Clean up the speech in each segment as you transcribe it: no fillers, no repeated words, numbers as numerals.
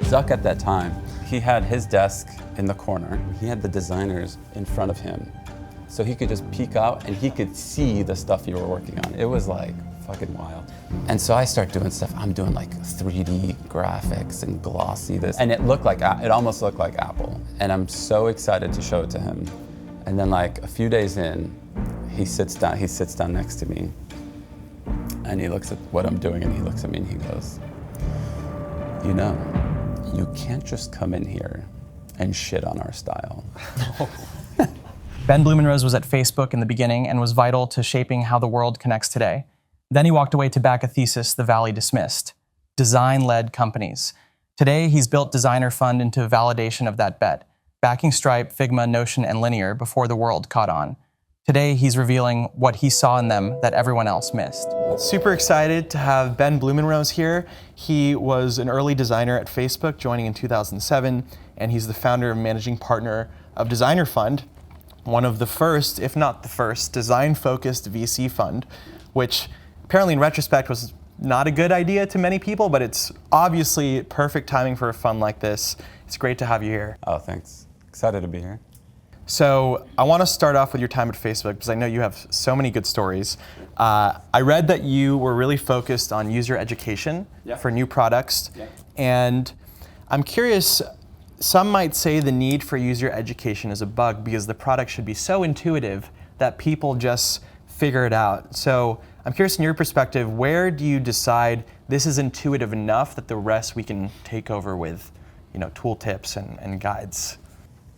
Zuck at that time, he had his desk in the corner. He had the designers in front of him. So he could just peek out and he could see the stuff you were working on. It was like fucking wild. And so I start doing stuff. I'm doing like 3D graphics and glossy this. And it almost looked like Apple. And I'm so excited to show it to him. And then like a few days in, he sits down next to me and he looks at what I'm doing and he looks at me and he goes, you know, you can't just come in here and shit on our style. Ben Blumenrose was at Facebook in the beginning and was vital to shaping how the world connects today. Then he walked away to back a thesis the Valley dismissed: design-led companies. Today, he's built Designer Fund into validation of that bet, backing Stripe, Figma, Notion, and Linear before the world caught on. Today, he's revealing what he saw in them that everyone else missed. Super excited to have Ben Blumenrose here. He was an early designer at Facebook, joining in 2007, and he's the founder and managing partner of Designer Fund, one of the first, if not the first, design-focused VC fund, which apparently in retrospect was not a good idea to many people, but it's obviously perfect timing for a fund like this. It's great to have you here. Oh, thanks. Excited to be here. So I want to start off with your time at Facebook because I know you have so many good stories. I read that you were really focused on user education for new products. Yeah. And I'm curious, some might say the need for user education is a bug because the product should be so intuitive that people just figure it out. So I'm curious, in your perspective, where do you decide this is intuitive enough that the rest we can take over with, tool tips and guides?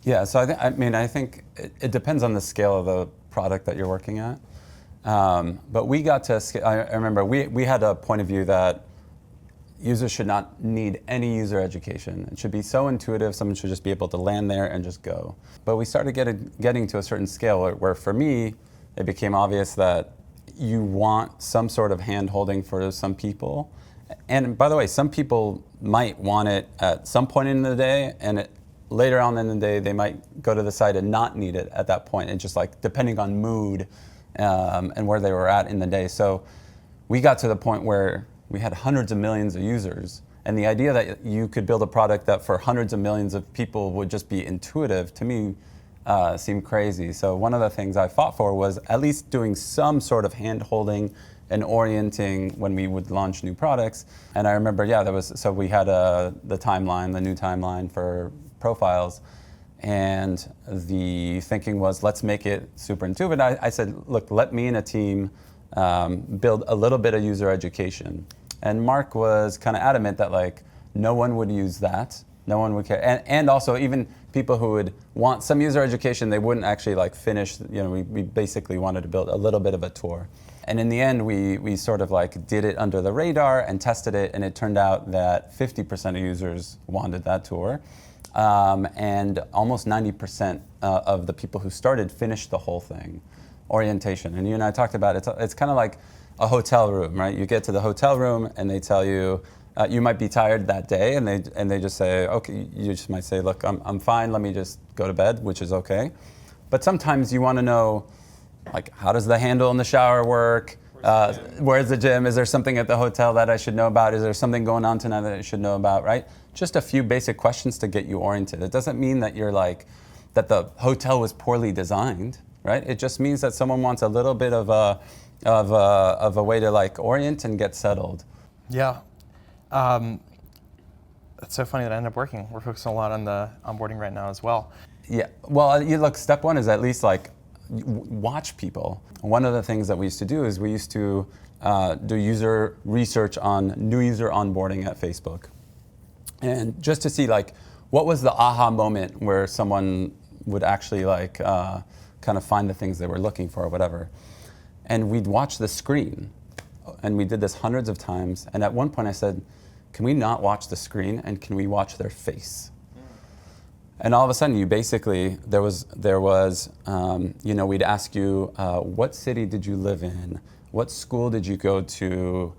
Yeah, so I think it depends on the scale of the product that you're working at. But we got to, I remember we had a point of view that users should not need any user education. It should be so intuitive, someone should just be able to land there and just go. But we started getting to a certain scale where for me, it became obvious that you want some sort of hand-holding for some people. And by the way, some people might want it at some point in the day, and later on in the day, they might go to the site and not need it at that point, and just like depending on mood and where they were at in the day. So we got to the point where we had hundreds of millions of users, and the idea that you could build a product that for hundreds of millions of people would just be intuitive, to me, seemed crazy. So one of the things I fought for was at least doing some sort of hand-holding and orienting when we would launch new products. And I remember, so we had the new timeline for profiles, and the thinking was, let's make it super intuitive. I said, look, let me and a team build a little bit of user education. And Mark was kind of adamant that like no one would use that, no one would care, and also even people who would want some user education, they wouldn't actually like finish. We basically wanted to build a little bit of a tour. And in the end, we sort of like did it under the radar and tested it, and it turned out that 50% of users wanted that tour. And almost 90% of the people who started finished the whole thing, orientation. And you and I talked about it. It's kind of like a hotel room, right? You get to the hotel room and they tell you, you might be tired that day, and they just say, okay, you just might say, look, I'm fine, let me just go to bed, which is okay. But sometimes you want to know, like, how does the handle in the shower work? Where's the gym? Is there something at the hotel that I should know about? Is there something going on tonight that I should know about, right? Just a few basic questions to get you oriented. It doesn't mean that that the hotel was poorly designed, right? It just means that someone wants a little bit of a way to like orient and get settled. Yeah. That's so funny that I ended up working. We're focusing a lot on the onboarding right now as well. Yeah, well, look, step one is at least like watch people. One of the things that we used to do is we used to do user research on new user onboarding at Facebook. And just to see like, what was the aha moment where someone would actually like kind of find the things they were looking for or whatever. And we'd watch the screen. And we did this hundreds of times. And at one point I said, can we not watch the screen and can we watch their face? And all of a sudden, we'd ask you, what city did you live in? What school did you go to?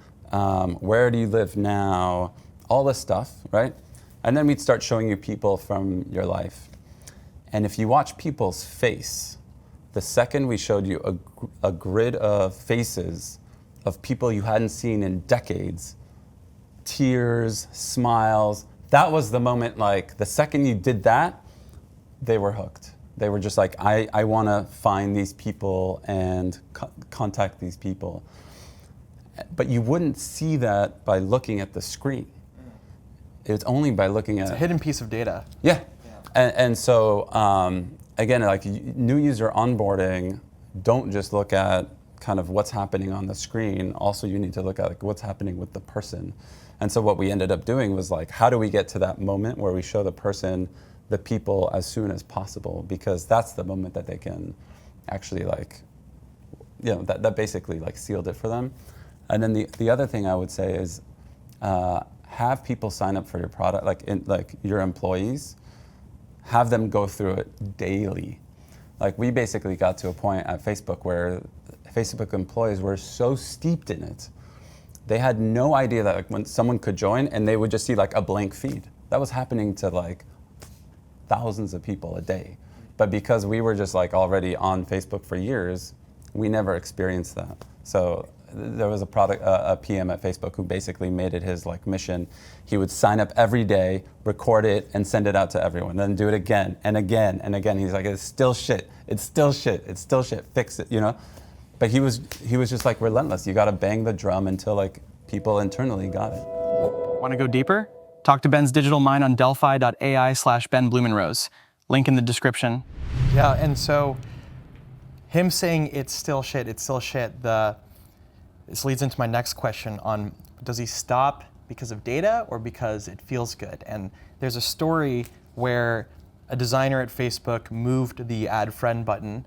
Where do you live now? All this stuff, right? And then we'd start showing you people from your life. And if you watch people's face, the second we showed you a grid of faces of people you hadn't seen in decades, tears, smiles, that was the moment, like the second you did that, they were hooked. They were just like, I want to find these people and contact these people. But you wouldn't see that by looking at the screen. It's only by looking at a hidden piece of data. Yeah. And so, again, like new user onboarding, don't just look at kind of what's happening on the screen. Also, you need to look at like what's happening with the person. And so what we ended up doing was like, how do we get to that moment where we show the person, the people as soon as possible? Because that's the moment that they can actually like, that basically like sealed it for them. And then the other thing I would say is have people sign up for your product, like your employees, have them go through it daily. Like we basically got to a point at Facebook where Facebook employees were so steeped in it, they had no idea that like when someone could join and they would just see like a blank feed. That was happening to like thousands of people a day. But because we were just like already on Facebook for years, we never experienced that. So there was a PM at Facebook who basically made it his like mission. He would sign up every day, record it, and send it out to everyone. Then do it again and again and again. He's like, it's still shit. It's still shit. It's still shit. Fix it, But he was just like relentless. You got to bang the drum until like people internally got it. Want to go deeper? Talk to Ben's digital mind on delphi.ai/Ben Blumenrose. Link in the description. Yeah, and so him saying it's still shit, this leads into my next question on, does he stop because of data or because it feels good? And there's a story where a designer at Facebook moved the add friend button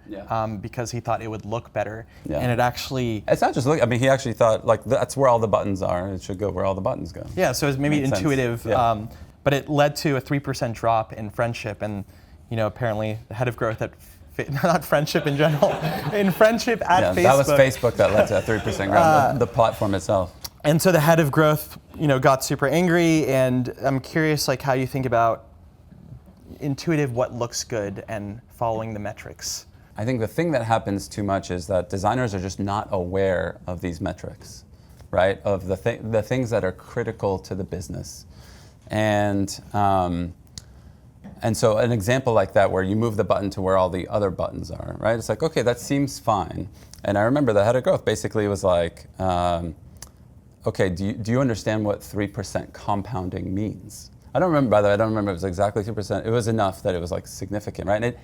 because he thought it would look better. Yeah. And it actually... It's not just look, I mean, he actually thought like that's where all the buttons are. It should go where all the buttons go. Yeah, so it's maybe intuitive, but it led to a 3% drop in friendship. And apparently the head of growth at not friendship in general, in friendship at Facebook. That was Facebook that led to a 3% growth, the platform itself. And so the head of growth, got super angry, and I'm curious, like, how you think about intuitive what looks good and following the metrics. I think the thing that happens too much is that designers are just not aware of these metrics, right? Of the things that are critical to the business. And so an example like that where you move the button to where all the other buttons are, right? It's like, okay, that seems fine. And I remember the head of growth basically was like, okay, do you understand what 3% compounding means? I don't remember, by the way, I don't remember if it was exactly 2%. It was enough that it was like significant, right? And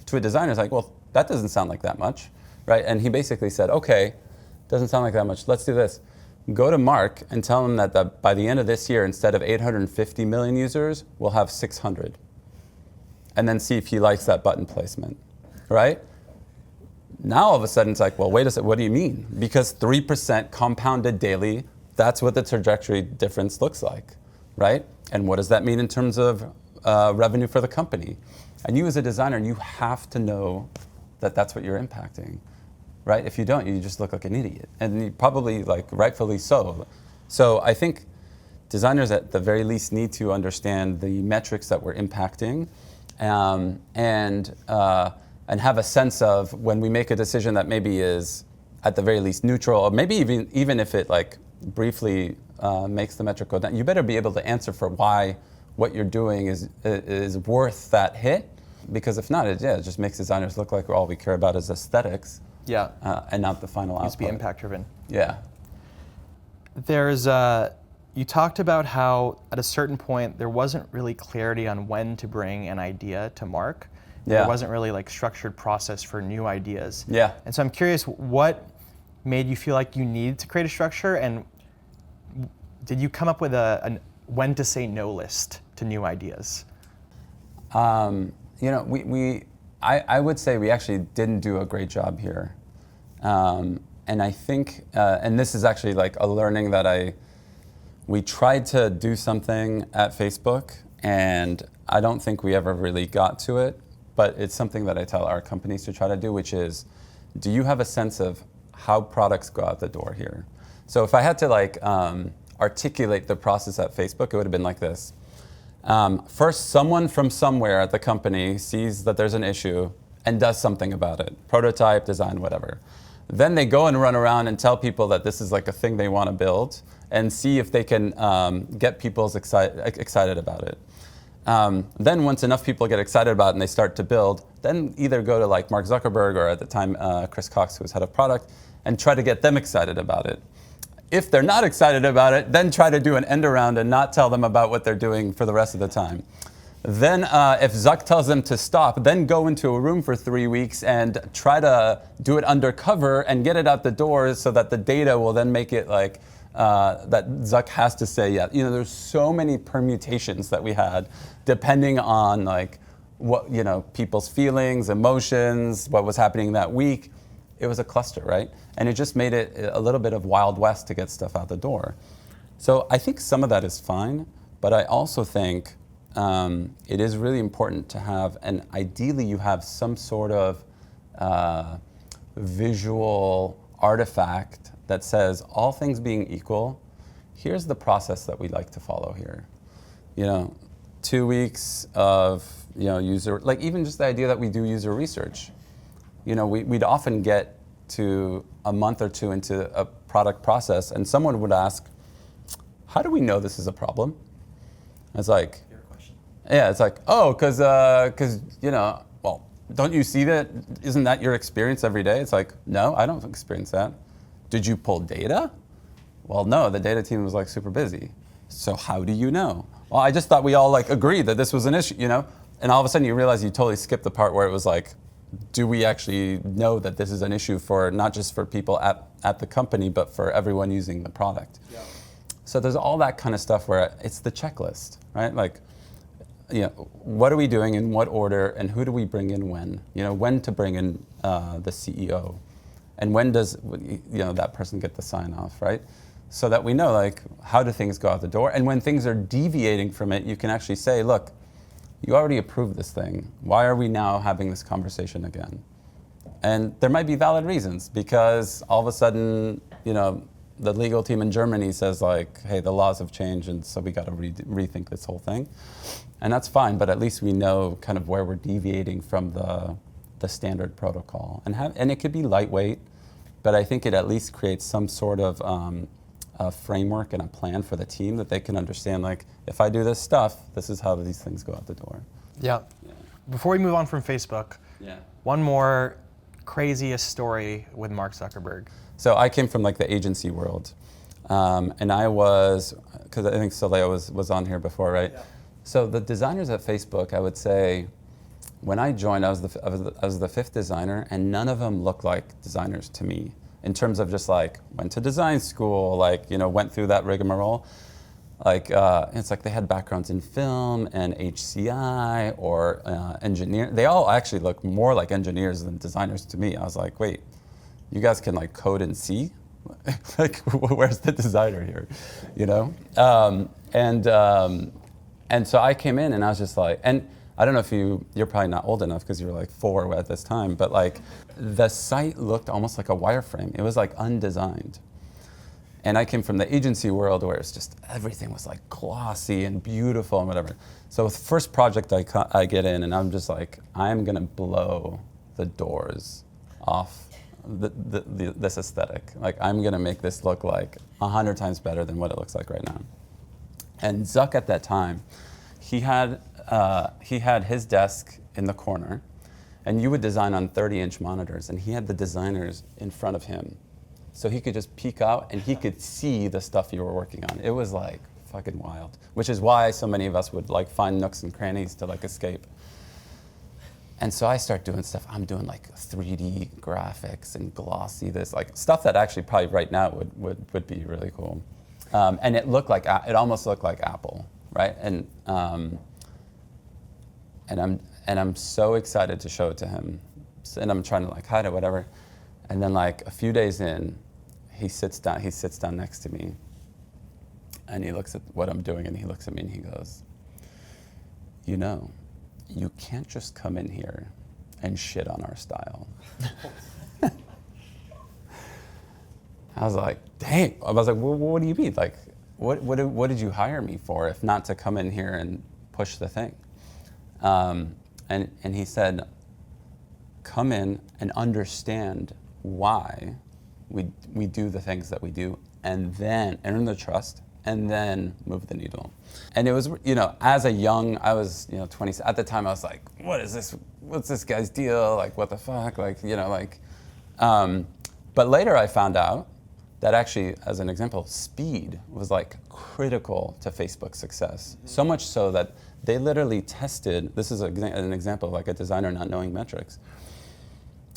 to a designer, it's like, well, that doesn't sound like that much, right? And he basically said, okay, doesn't sound like that much. Let's do this. Go to Mark and tell him that by the end of this year, instead of 850 million users, we'll have 600. And then see if he likes that button placement, right? Now all of a sudden it's like, well, wait a second, what do you mean? Because 3% compounded daily, that's what the trajectory difference looks like, right? And what does that mean in terms of revenue for the company? And you as a designer, you have to know that that's what you're impacting, right? If you don't, you just look like an idiot. And you probably, like, rightfully so. So I think designers at the very least need to understand the metrics that we're impacting, and have a sense of when we make a decision that maybe is at the very least neutral, or maybe even if it like briefly makes the metric go down, you better be able to answer for why what you're doing is worth that hit. Because if not, it just makes designers look like all we care about is aesthetics, and not the final output. It needs to be impact driven. Yeah. You talked about how at a certain point there wasn't really clarity on when to bring an idea to mark. Yeah. There wasn't really like structured process for new ideas. Yeah. And so I'm curious, what made you feel like you needed to create a structure, and did you come up with a when to say no list to new ideas? I would say we actually didn't do a great job here. And I think, and this is actually like a learning that we tried to do something at Facebook, and I don't think we ever really got to it, but it's something that I tell our companies to try to do, which is, do you have a sense of how products go out the door here? So if I had to articulate the process at Facebook, it would have been like this. First, someone from somewhere at the company sees that there's an issue and does something about it. Prototype, design, whatever. Then they go and run around and tell people that this is like a thing they want to build. and see if they can get people excited about it. Then once enough people get excited about it and they start to build, then either go to like Mark Zuckerberg or at the time Chris Cox, who was head of product, and try to get them excited about it. If they're not excited about it, then try to do an end around and not tell them about what they're doing for the rest of the time. Then if Zuck tells them to stop, then go into a room for 3 weeks and try to do it undercover and get it out the door so that the data will then make it like that Zuck has to say yes. You know, there's so many permutations that we had depending on like what, you know, people's feelings, emotions, what was happening that week. It was a cluster, right? And it just made it a little bit of Wild West to get stuff out the door. So I think some of that is fine, but I also think it is really important to have, and ideally you have some sort of visual artifact that says, all things being equal, here's the process that we like to follow here. You know, 2 weeks of, you know, user, like even just the idea that we do user research. You know, we'd often get to a month or two into a product process and someone would ask, how do we know this is a problem? It's like, yeah, it's like, oh, because you know, well, don't you see that? Isn't that your experience every day? It's like, no, I don't experience that. Did you pull data? Well, no, the data team was like super busy. So how do you know? Well, I just thought we all like agreed that this was an issue, you know? And all of a sudden you realize you totally skipped the part where it was like, do we actually know that this is an issue for not just for people at the company, but for everyone using the product? Yeah. So there's all that kind of stuff where it's the checklist, right? Like, you know, what are we doing in what order and who do we bring in when? You know, when to bring in the CEO and when does, you know, that person get the sign off, right? So that we know like how do things go out the door, and when things are deviating from it, you can actually say, look, you already approved this thing. Why are we now having this conversation again? And there might be valid reasons because all of a sudden, you know, the legal team in Germany says like, hey, the laws have changed and so we got to rethink this whole thing. And that's fine, but at least we know kind of where we're deviating from the standard protocol. And it could be lightweight, but I think it at least creates some sort of a framework and a plan for the team that they can understand, like, if I do this stuff, this is how these things go out the door. Yeah. Before we move on from Facebook, one more craziest story with Mark Zuckerberg. So I came from like the agency world, and I was, because I think Soleil was on here before, right? Yeah. So the designers at Facebook, I would say, when I joined, I was the fifth designer, and none of them looked like designers to me. In terms of just like, went to design school, like, you know, went through that rigmarole. Like, it's like they had backgrounds in film and HCI or engineer. They all actually look more like engineers than designers to me. I was like, wait, you guys can like code in C? Like, where's the designer here, you know? And so I came in and I was just like, and I don't know if you're probably not old enough because you were like 4 at this time, but like the site looked almost like a wireframe. It was like undesigned. And I came from the agency world where it's just everything was like glossy and beautiful and whatever. So the first project I get in and I'm just like, I'm gonna blow the doors off this aesthetic. Like I'm gonna make this look like 100 times better than what it looks like right now. And Zuck at that time, he had his desk in the corner, and you would design on 30-inch monitors, and he had the designers in front of him. So he could just peek out, and he could see the stuff you were working on. It was like fucking wild, which is why so many of us would like find nooks and crannies to like escape. And so I start doing stuff. I'm doing like 3D graphics and glossy, this like stuff that actually probably right now would be really cool. And it almost looked like Apple, right? And I'm so excited to show it to him, and I'm trying to like hide it, whatever. And then like a few days in, he sits down next to me, and he looks at what I'm doing, and he looks at me and he goes, you know, you can't just come in here and shit on our style. I was like, dang. I was like, well, what do you mean? Like, what did you hire me for if not to come in here and push the thing? And he said, come in and understand why we do the things that we do and then earn the trust, and then move the needle. And it was, as a young, I was, 20, at the time I was like, what is this, what's this guy's deal? Like, what the fuck? But later I found out that actually, as an example, speed was like critical to Facebook's success. So much so that they literally tested, this is an example of like a designer not knowing metrics.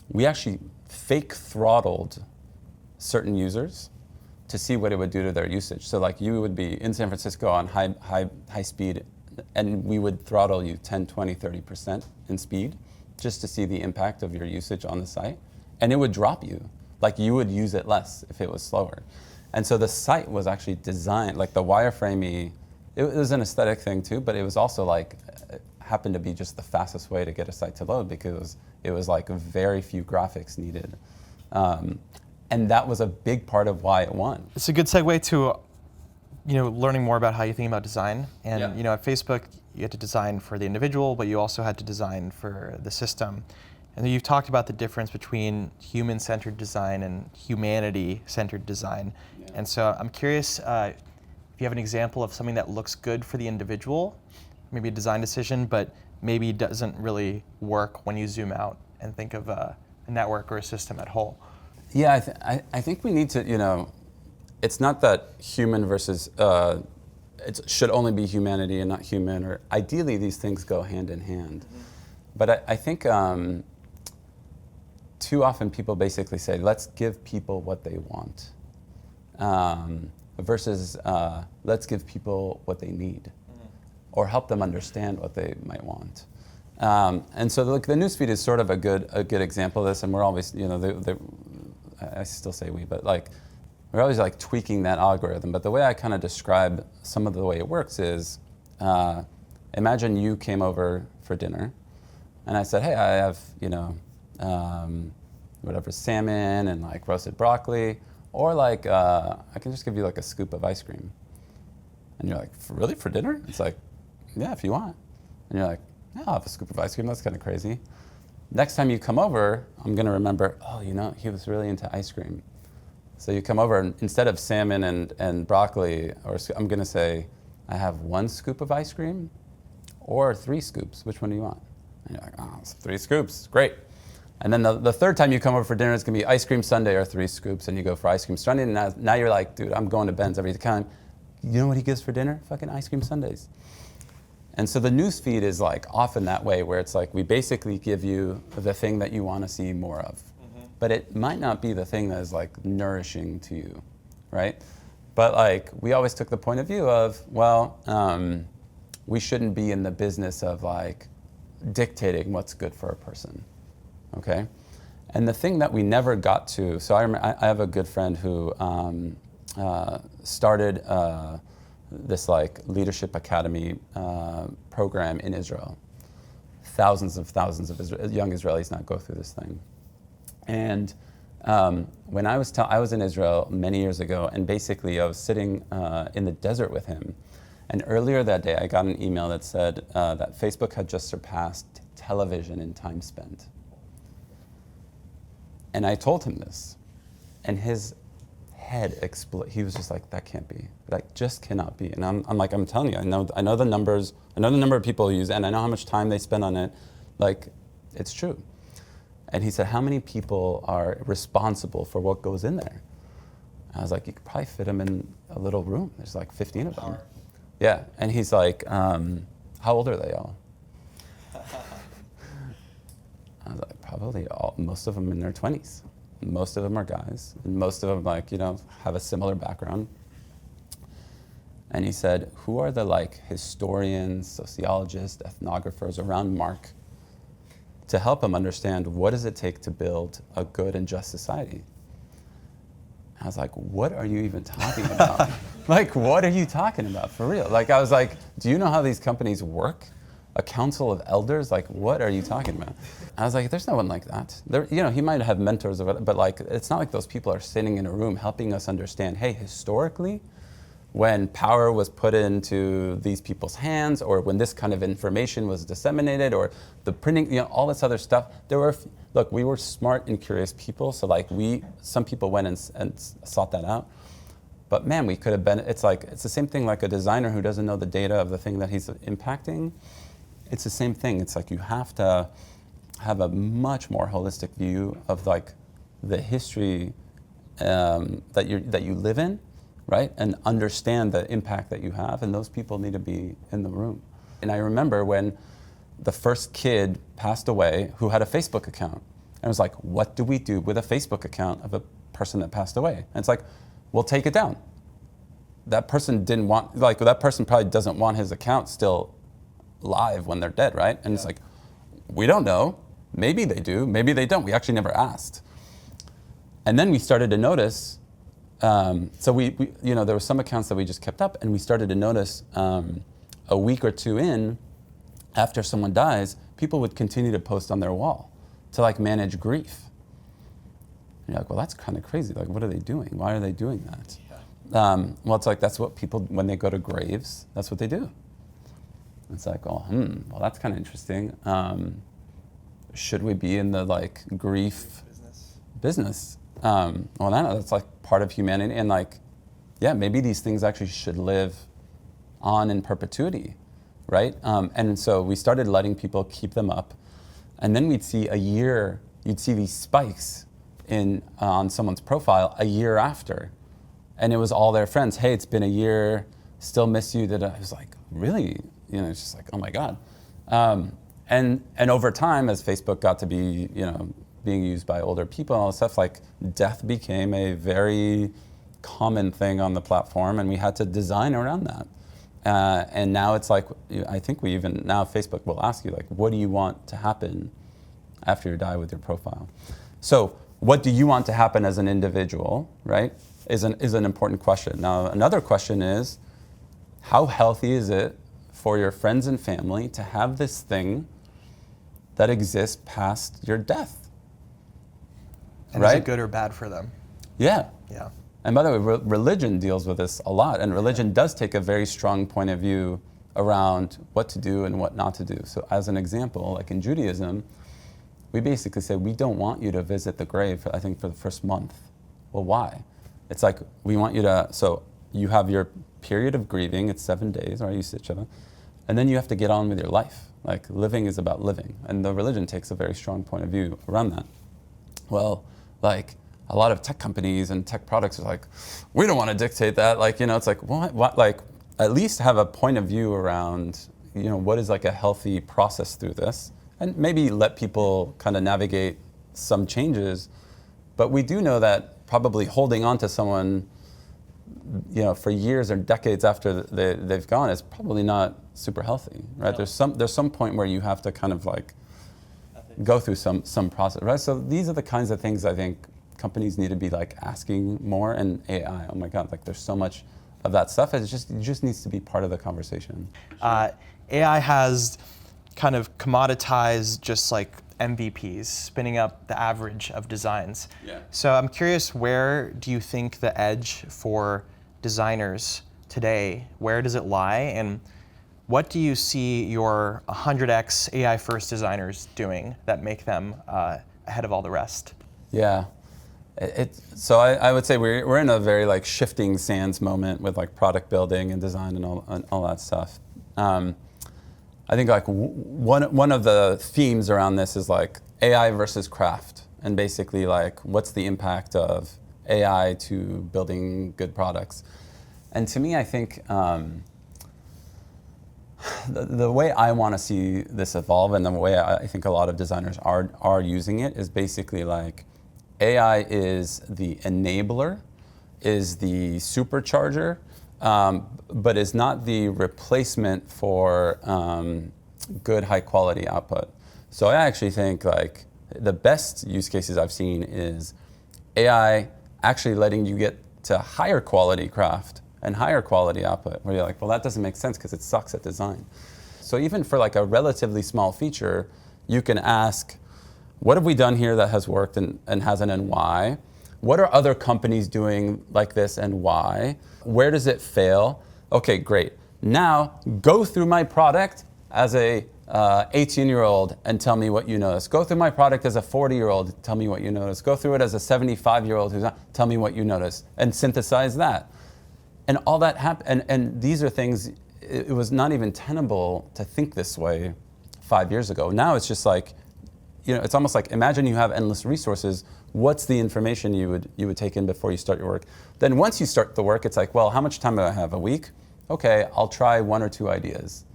We actually fake throttled certain users to see what it would do to their usage. So like you would be in San Francisco on high speed, and we would throttle you 10, 20, 30% in speed just to see the impact of your usage on the site. And it would drop you. Like you would use it less if it was slower. And so the site was actually designed, like the wireframey, it was an aesthetic thing too, but it was also like, it happened to be just the fastest way to get a site to load because it was like very few graphics needed. And that was a big part of why it won. It's a good segue to, learning more about how you think about design. And at Facebook, you had to design for the individual, but you also had to design for the system. And you've talked about the difference between human-centered design and humanity-centered design. Yeah. And so I'm curious if you have an example of something that looks good for the individual, maybe a design decision, but maybe doesn't really work when you zoom out and think of a network or a system at whole. Yeah, I think we need to, it's not that human versus, it should only be humanity and not human, or ideally these things go hand in hand. Mm-hmm. But I think too often people basically say, let's give people what they want, versus let's give people what they need, or help them understand what they might want. And so the newsfeed is sort of a good example of this, and we're always, I still say we, but like, we're always like tweaking that algorithm. But the way I kind of describe some of the way it works is, imagine you came over for dinner, and I said, hey, I have, whatever, salmon and like roasted broccoli, or like, I can just give you like a scoop of ice cream. And you're like, really, for dinner? It's like, yeah, if you want. And you're like, yeah, I'll have a scoop of ice cream, that's kind of crazy. Next time you come over, I'm gonna remember, oh, he was really into ice cream. So you come over, and instead of salmon and broccoli, I'm gonna say, I have 1 scoop of ice cream, or 3 scoops, which one do you want? And you're like, oh, it's 3 scoops, great. And then the third time you come over for dinner, it's gonna be ice cream sundae or 3 scoops, and you go for ice cream sundae, and now you're like, dude, I'm going to Ben's every time. You know what he gives for dinner? Fucking ice cream sundaes. And so the newsfeed is like often that way, where it's like we basically give you the thing that you wanna see more of. Mm-hmm. But it might not be the thing that is like nourishing to you, right? But like, we always took the point of view of, well, we shouldn't be in the business of like dictating what's good for a person. Okay, and the thing that we never got to, so I have a good friend who started this like leadership academy program in Israel. Thousands of young Israelis now go through this thing. And when I was in Israel many years ago, and basically I was sitting in the desert with him. And earlier that day, I got an email that said that Facebook had just surpassed television in time spent. And I told him this, and his head exploded. He was just like, that can't be. That just cannot be. And I'm like, I'm telling you, I know the numbers, I know the number of people who use it, and I know how much time they spend on it. Like, it's true. And he said, how many people are responsible for what goes in there? I was like, you could probably fit them in a little room. There's like 15 of them. Yeah, and he's like, how old are they all? I was like, probably most of them in their 20s. Most of them are guys, and most of them have a similar background. And he said, who are the historians, sociologists, ethnographers around Mark to help him understand what does it take to build a good and just society? I was like, what are you even talking about? What are you talking about, for real? I was like, do you know how these companies work? A council of elders? What are you talking about? I was like, there's no one like that. He might have mentors, but it's not like those people are sitting in a room helping us understand, hey, historically, when power was put into these people's hands, or when this kind of information was disseminated, or the printing, all this other stuff, we were smart and curious people, so some people went and sought that out. But man, we could have been, it's the same thing like a designer who doesn't know the data of the thing that he's impacting. It's the same thing. It's like you have to have a much more holistic view of like the history that you live in, right? And understand the impact that you have, and those people need to be in the room. And I remember when the first kid passed away who had a Facebook account. And it was like, what do we do with a Facebook account of a person that passed away? And it's like, we'll take it down. That person didn't want, like that person probably doesn't want his account still live when they're dead, right? And it's like, we don't know. Maybe they do, maybe they don't. We actually never asked. And then we started to notice, so we there were some accounts that we just kept up, and we started to notice a week or two in, after someone dies, people would continue to post on their wall to like manage grief. And you're like, well, that's kind of crazy. Like, what are they doing? Why are they doing that? Well, it's like, that's what people, when they go to graves, that's what they do. It's like, oh, well, that's kind of interesting. Should we be in the like grief business? Well, that's like part of humanity, and like, yeah, maybe these things actually should live on in perpetuity, right? And so we started letting people keep them up, and then we'd see you'd see these spikes on someone's profile a year after, and it was all their friends. Hey, it's been a year, still miss you. That I was like, really? It's just like, oh my God. And over time, as Facebook got to be, being used by older people and all this stuff, like death became a very common thing on the platform, and we had to design around that. And now it's like, I think now Facebook will ask you, like, what do you want to happen after you die with your profile? So what do you want to happen as an individual, right, is an important question. Now, another question is, how healthy is it for your friends and family to have this thing that exists past your death? And right? Is it good or bad for them? Yeah. Yeah. And by the way, religion deals with this a lot, and religion does take a very strong point of view around what to do and what not to do. So as an example, like in Judaism, we basically say, we don't want you to visit the grave, I think, for the first month. Well, why? It's like, we want you to, so you have your period of grieving, it's 7 days, right? You sit Shiva, and then you have to get on with your life. Like, living is about living, and the religion takes a very strong point of view around that. Well, like, a lot of tech companies and tech products are like, we don't want to dictate that. Like, it's like, what? Like, at least have a point of view around, what is like a healthy process through this, and maybe let people kind of navigate some changes. But we do know that probably holding on to someone, for years or decades after they've gone is probably not super healthy, right? No. There's some point where you have to kind of like go through some process, right? So these are the kinds of things I think companies need to be like asking more, and AI, oh my God, like there's so much of that stuff. It just needs to be part of the conversation. AI has kind of commoditized just like MVPs, spinning up the average of designs. Yeah. So I'm curious, where do you think the edge for designers today, where does it lie? And what do you see your 100x AI first designers doing that make them ahead of all the rest? Yeah. So I would say we're in a very like shifting sands moment with like product building and design and all that stuff. I think like one of the themes around this is like AI versus craft, and basically like what's the impact of AI to building good products. And to me, I think the way I want to see this evolve, and the way I think a lot of designers are using it, is basically like AI is the enabler, is the supercharger, but is not the replacement for good high quality output. So I actually think like the best use cases I've seen is AI actually letting you get to higher quality craft and higher quality output, where you're like, well, that doesn't make sense because it sucks at design. So even for like a relatively small feature, you can ask, what have we done here that has worked and hasn't, and why? What are other companies doing like this and why? Where does it fail? Okay, great. Now go through my product as a 18-year-old and tell me what you notice. Go through my product as a 40-year-old, tell me what you notice. Go through it as a 75-year-old tell me what you notice, and synthesize that. And all that happened, and these are things, it was not even tenable to think this way 5 years ago. Now it's just like, it's almost like, imagine you have endless resources. What's the information you would take in before you start your work? Then once you start the work, it's like, well, how much time do I have? A week? Okay, I'll try 1 or 2 ideas.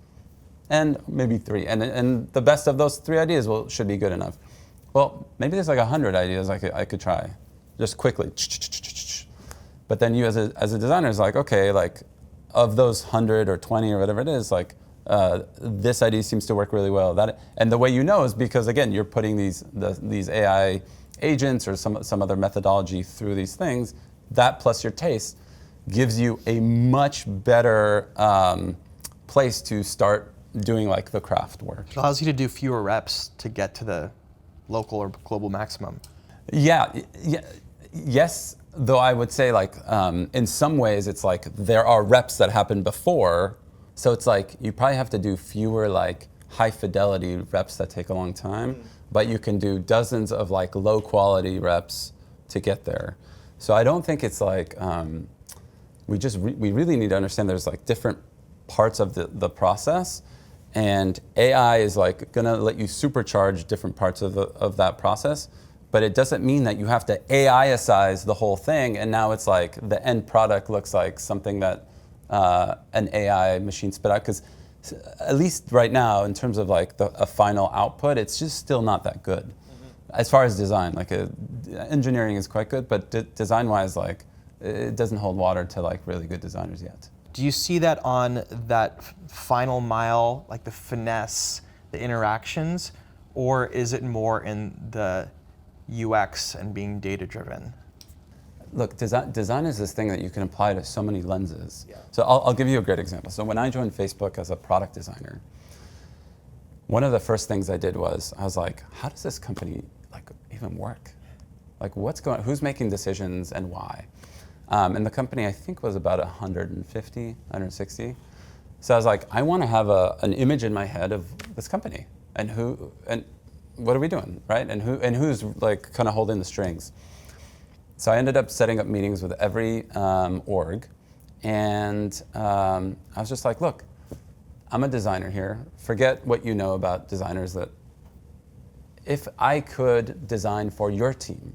And maybe 3. And the best of those 3 ideas should be good enough. Well, maybe there's like 100 ideas I could try, just quickly. But then you as a designer is like, okay, like of those 100 or 20 or whatever it is, like this idea seems to work really well. And the way you know is because, again, you're putting these AI agents or some other methodology through these things. That plus your taste gives you a much better place to start doing like the craft work. It allows you to do fewer reps to get to the local or global maximum. Yes, though I would say like in some ways it's like there are reps that happen before, so it's like you probably have to do fewer like high fidelity reps that take a long time, but you can do dozens of like low quality reps to get there. So I don't think it's like we really need to understand there's like different parts of the process, and AI is like gonna let you supercharge different parts of that process. But it doesn't mean that you have to AI-icize the whole thing, and now it's like the end product looks like something that an AI machine spit out. Because at least right now, in terms of like a final output, it's just still not that good. As far as design, like engineering is quite good, but design-wise, like it doesn't hold water to like really good designers yet. Do you see that on that final mile, like the finesse, the interactions, or is it more in the UX and being data-driven? Look, design is this thing that you can apply to so many lenses. Yeah. So I'll give you a great example. So when I joined Facebook as a product designer, one of the first things I did was, I was like, how does this company like even work? Like who's making decisions and why? And the company I think was about 150, 160. So I was like, I want to have an image in my head of this company and what are we doing, right? And who's like kind of holding the strings. So I ended up setting up meetings with every org, and I was just like, look, I'm a designer here. Forget what you know about designers. That if I could design for your team,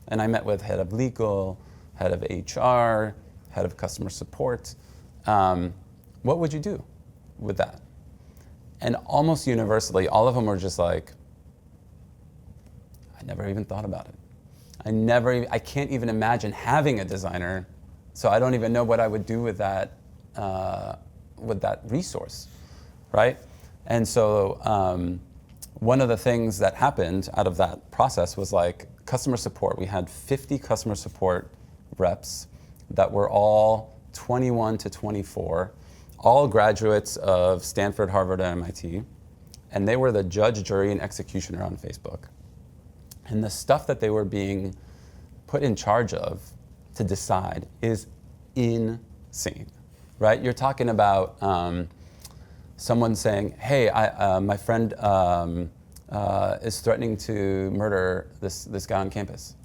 and I met with head of legal, head of HR, head of customer support, what would you do with that? And almost universally, all of them were just like, I never even thought about it. I can't even imagine having a designer, so I don't even know what I would do with that resource, right? And so one of the things that happened out of that process was like customer support. We had 50 customer support reps that were all 21 to 24, all graduates of Stanford, Harvard, and MIT, and they were the judge, jury, and executioner on Facebook. And the stuff that they were being put in charge of to decide is insane, right? You're talking about someone saying, hey, my friend is threatening to murder this guy on campus.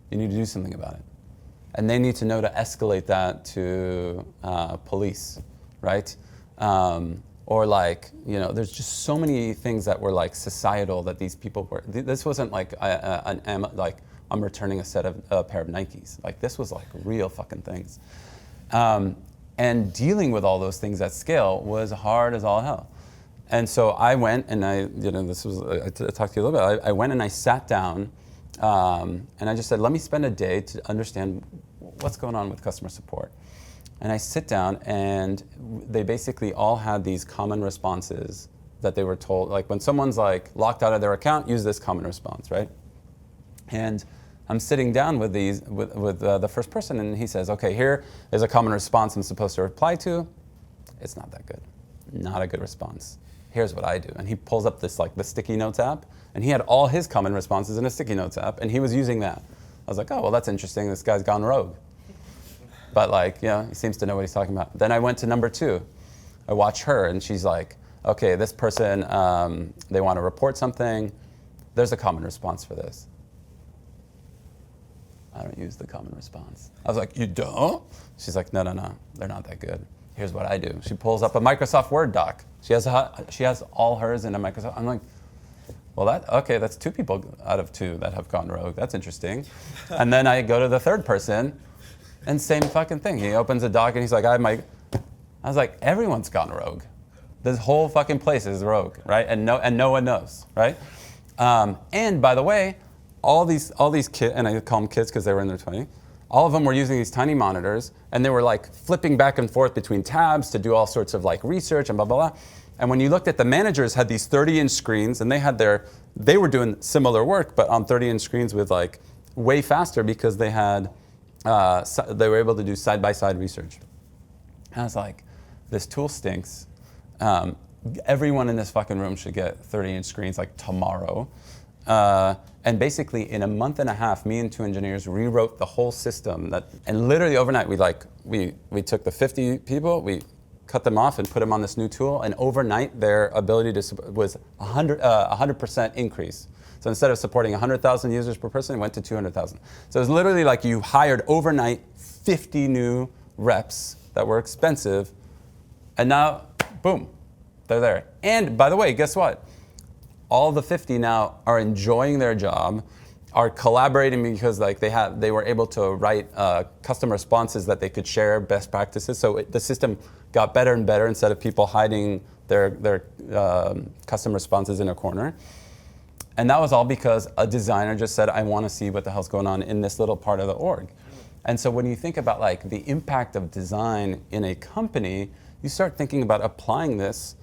You need to do something about it. And they need to know to escalate that to police, right? Or like, there's just so many things that were like societal that these people were. This wasn't like I'm returning a pair of Nikes. Like this was like real fucking things. And dealing with all those things at scale was hard as all hell. And so I went and I talked to you a little bit. I went and I sat down and I just said, let me spend a day to understand what's going on with customer support. And I sit down, and they basically all had these common responses that they were told, like when someone's like locked out of their account, use this common response, right? And I'm sitting down with the first person, and he says, okay, here is a common response I'm supposed to reply to. It's not that good, not a good response. Here's what I do. And he pulls up this like the sticky notes app, and he had all his common responses in a sticky notes app, and he was using that. I was like, oh, well, that's interesting. This guy's gone rogue. But like, he seems to know what he's talking about. Then I went to number 2. I watched her, and she's like, okay, this person, they want to report something. There's a common response for this. I don't use the common response. I was like, you don't? She's like, no, they're not that good. Here's what I do. She pulls up a Microsoft Word doc. She has all hers in a Microsoft. I'm like, well, that's 2 people out of 2 that have gone rogue. That's interesting. And then I go to the third person, and same fucking thing. He opens a doc and he's like, I was like, everyone's gone rogue. This whole fucking place is rogue, right? And no one knows, right? And by the way, all these kids, and I call them kids because they were in their 20s, all of them were using these tiny monitors, and they were like flipping back and forth between tabs to do all sorts of like research and blah, blah, blah. And when you looked at the managers had these 30-inch screens, and they were doing similar work, but on 30-inch screens with like way faster because they were able to do side-by-side research. And I was like, this tool stinks. Everyone in this fucking room should get 30-inch screens like tomorrow. And basically, in a month and a half, me and 2 engineers rewrote the whole system. And literally overnight, we took the 50 people, we cut them off and put them on this new tool. And overnight, their ability was 100% increase. So instead of supporting 100,000 users per person, it went to 200,000. So it was literally like you hired overnight 50 new reps that were expensive, and now, boom, they're there. And by the way, guess what? All the 50 now are enjoying their job, are collaborating because like they were able to write custom responses that they could share best practices. So the system got better and better instead of people hiding their custom responses in a corner. And that was all because a designer just said, I want to see what the hell's going on in this little part of the org. And so when you think about like the impact of design in a company, you start thinking about applying this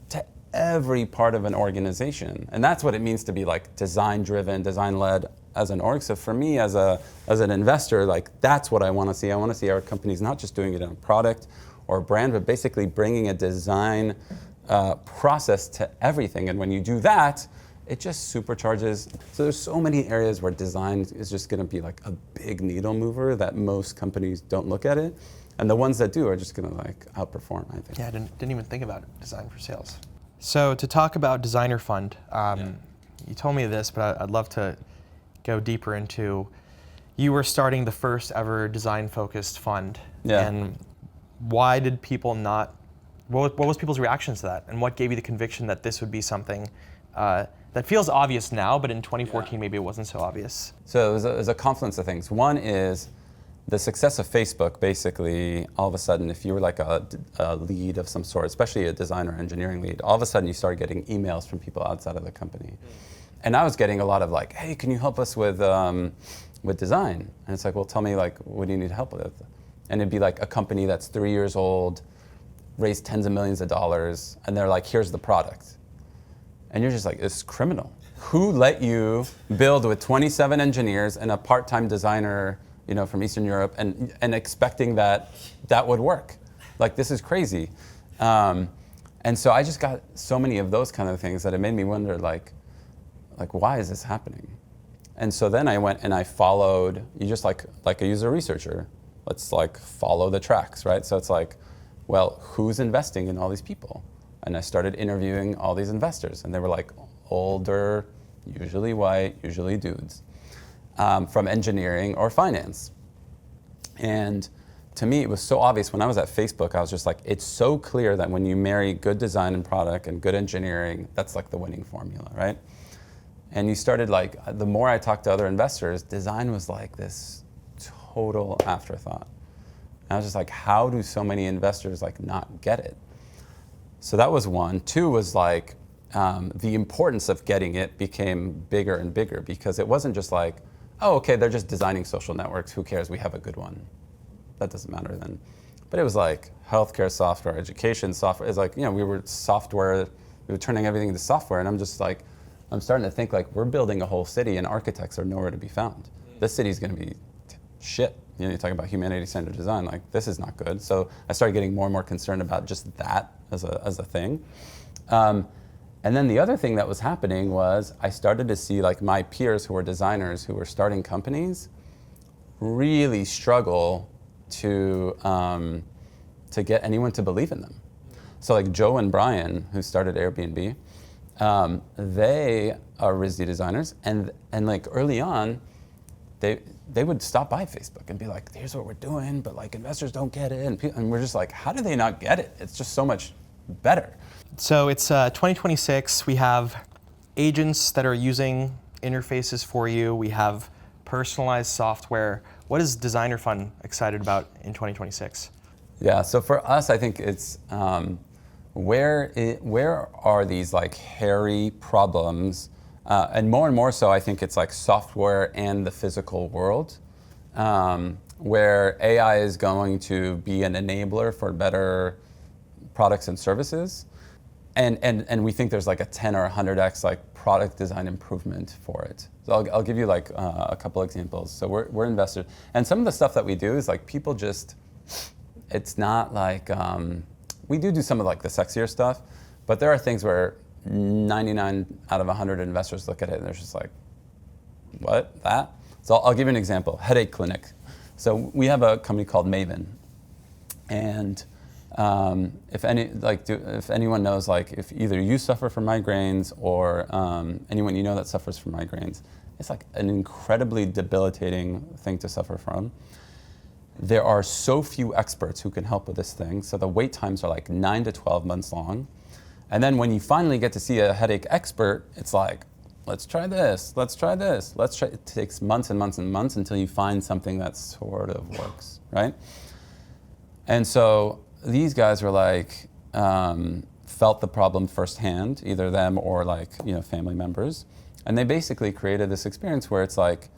to every part of an organization. And that's what it means to be like design-driven, design-led as an org. So for me as an investor, like that's what I want to see. I want to see our companies not just doing it in a product or a brand, but basically bringing a design process to everything. And when you do that, it just supercharges. So there's so many areas where design is just going to be like a big needle mover that most companies don't look at it. And the ones that do are just going to like outperform, I think. Yeah, I didn't even think about design for sales. So to talk about Designer Fund, you told me this, but I'd love to go deeper into, you were starting the first ever design-focused fund. Yeah. And why did people not, what was people's reactions to that? And what gave you the conviction that this would be something that feels obvious now, but in 2014 maybe it wasn't so obvious? So it was a confluence of things. One is the success of Facebook. Basically, all of a sudden, if you were like a lead of some sort, especially a design or engineering lead, all of a sudden you started getting emails from people outside of the company. And I was getting a lot of like, hey, can you help us with design? And it's like, well, tell me like, what do you need help with? And it'd be like a company that's 3 years old, raised tens of millions of dollars, and they're like, here's the product. And you're just like, it's criminal. Who let you build with 27 engineers and a part-time designer, you know, from Eastern Europe, and expecting that would work? Like, this is crazy. And so I just got so many of those kind of things that it made me wonder, like why is this happening? And so then I went and I followed, you just like a user researcher, let's like follow the tracks, right? So it's like, well, who's investing in all these people? And I started interviewing all these investors, and they were like older, usually white, usually dudes, from engineering or finance. And to me, it was so obvious when I was at Facebook, I was just like, it's so clear that when you marry good design and product and good engineering, that's like the winning formula, right? And you started like, the more I talked to other investors, design was like this total afterthought. And I was just like, how do so many investors like not get it? So that was one. Two was like, the importance of getting it became bigger and bigger, because it wasn't just like, oh, okay, they're just designing social networks. Who cares? We have a good one. That doesn't matter then. But it was like healthcare software, education software. It's like, you know, we were turning everything into software. And I'm just like, I'm starting to think like we're building a whole city and architects are nowhere to be found. This city's going to be shit. You know, you're talking about humanity-centered design, like this is not good. So I started getting more and more concerned about just that as a thing. And then the other thing that was happening was I started to see like my peers who were designers who were starting companies really struggle to get anyone to believe in them. So like Joe and Brian, who started Airbnb, they are RISD designers, and like early on, they would stop by Facebook and be like, here's what we're doing, but like investors don't get it. And we're just like, how do they not get it? It's just so much better. So it's 2026. We have agents that are using interfaces for you. We have personalized software. What is Designer Fund excited about in 2026? Yeah, so for us, I think it's where are these like hairy problems, and more so, I think it's like software and the physical world, where AI is going to be an enabler for better products and services, and we think there's like a 10 or 100x like product design improvement for it. So I'll give you like a couple examples. So we're investors, and some of the stuff that we do is like people just, it's not like, we do some of like the sexier stuff, but there are things where 99 out of 100 investors look at it and they're just like, what, that? So I'll give you an example, headache clinic. So we have a company called Maven, and if anyone knows, like if either you suffer from migraines or anyone you know that suffers from migraines, it's like an incredibly debilitating thing to suffer from. There are so few experts who can help with this thing, so the wait times are like 9 to 12 months long. And then when you finally get to see a headache expert, it's like, let's try this, let's try this, let's try. It takes months and months and months until you find something that sort of works, right? And so these guys were like, felt the problem firsthand, either them or like, family members. And they basically created this experience where it's like,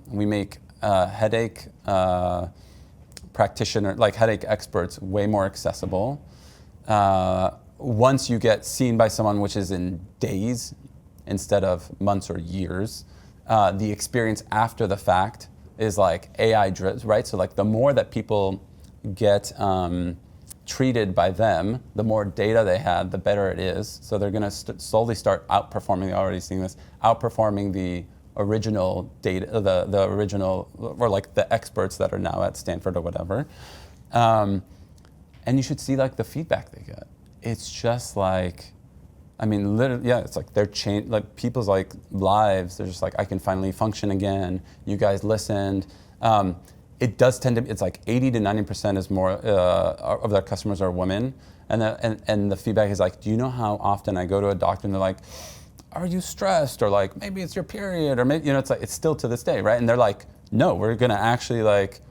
we make headache practitioner, like headache experts, way more accessible. Once you get seen by someone, which is in days instead of months or years, the experience after the fact is like AI driven, right? So like the more that people get treated by them, the more data they had, the better it is. So they're going to slowly start outperforming. They're already seeing this, outperforming the original data, the original, or like the experts that are now at Stanford or whatever. And you should see like the feedback they get. It's just like, I mean, literally, yeah, it's like they're changed, like people's like lives, they're just like, I can finally function again. You guys listened. It does tend to, it's like 80 to 90% is more of their customers are women. And the feedback is like, do you know how often I go to a doctor and they're like, are you stressed? Or like, maybe it's your period, or maybe, it's like, it's still to this day, right? And they're like, no, we're gonna actually like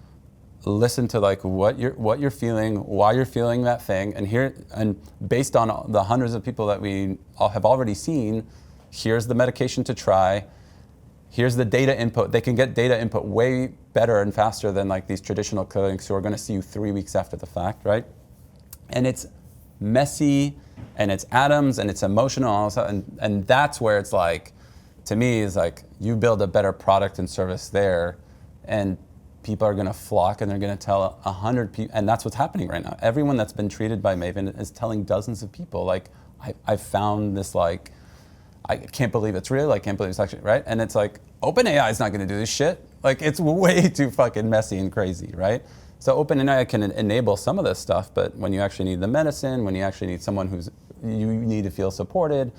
listen to like what you're feeling, why you're feeling that thing, and based on the hundreds of people that we have already seen, here's the medication to try, here's the data input. They can get data input way better and faster than like these traditional clinics who are gonna see you 3 weeks after the fact, right? And it's messy, and it's atoms, and it's emotional, also, and that's where it's like, to me, is like, you build a better product and service there, and people are gonna flock, and they're gonna tell 100 people, and that's what's happening right now. Everyone that's been treated by Maven is telling dozens of people, like, I found this, like, I can't believe it's real, I can't believe it's actually, right? And it's like, OpenAI is not gonna do this shit. Like, it's way too fucking messy and crazy, right? So OpenAI can enable some of this stuff, but when you actually need the medicine, when you actually need someone you need to feel supported,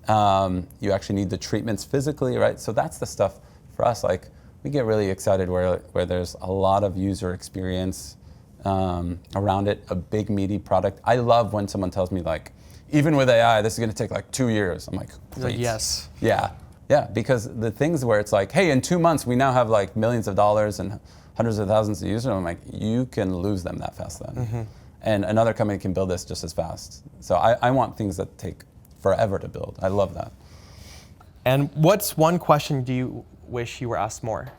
you actually need the treatments physically, right? So that's the stuff for us, like, we get really excited where there's a lot of user experience around it, a big meaty product. I love when someone tells me like, even with AI, this is gonna take like 2 years. I'm like, great. Yes. Yeah, because the things where it's like, hey, in 2 months, we now have like millions of dollars and hundreds of thousands of users, I'm like, you can lose them that fast then. Mm-hmm. And another company can build this just as fast. So I want things that take forever to build. I love that. And what's one question do you wish you were asked more?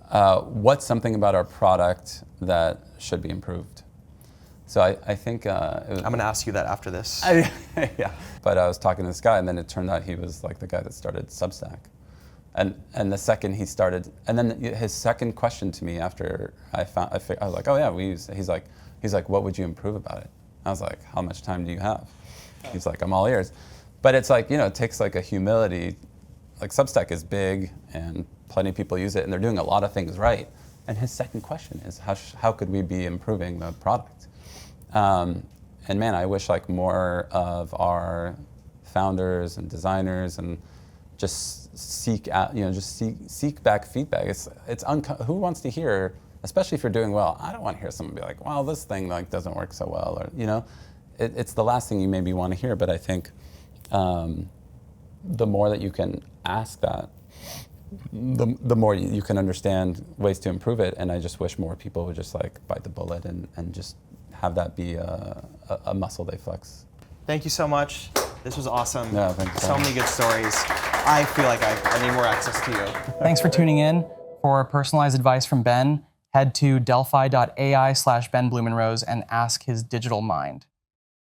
What's something about our product that should be improved? So I think... I'm going to ask you that after this. Yeah. But I was talking to this guy, and then it turned out he was like the guy that started Substack. And the second he started, and then his second question to me after I was like, oh yeah, we use, he's like, what would you improve about it? I was like, how much time do you have? He's like, I'm all ears. But it's like, it takes like a humility. Like Substack is big and plenty of people use it and they're doing a lot of things right. And his second question is, how could we be improving the product? And man, I wish like more of our founders and designers and just seek out, just seek back feedback. Who wants to hear, especially if you're doing well? I don't want to hear someone be like, "Well, this thing like doesn't work so well," or it's the last thing you maybe want to hear. But I think the more that you can ask that, the more you can understand ways to improve it. And I just wish more people would just like bite the bullet and just have that be a muscle they flex. Thank you so much. This was awesome. Yeah, thank you. So many good stories. I feel like I need more access to you. Thanks for tuning in. For personalized advice from Ben, head to delphi.ai/Ben Blumenrose and ask his digital mind.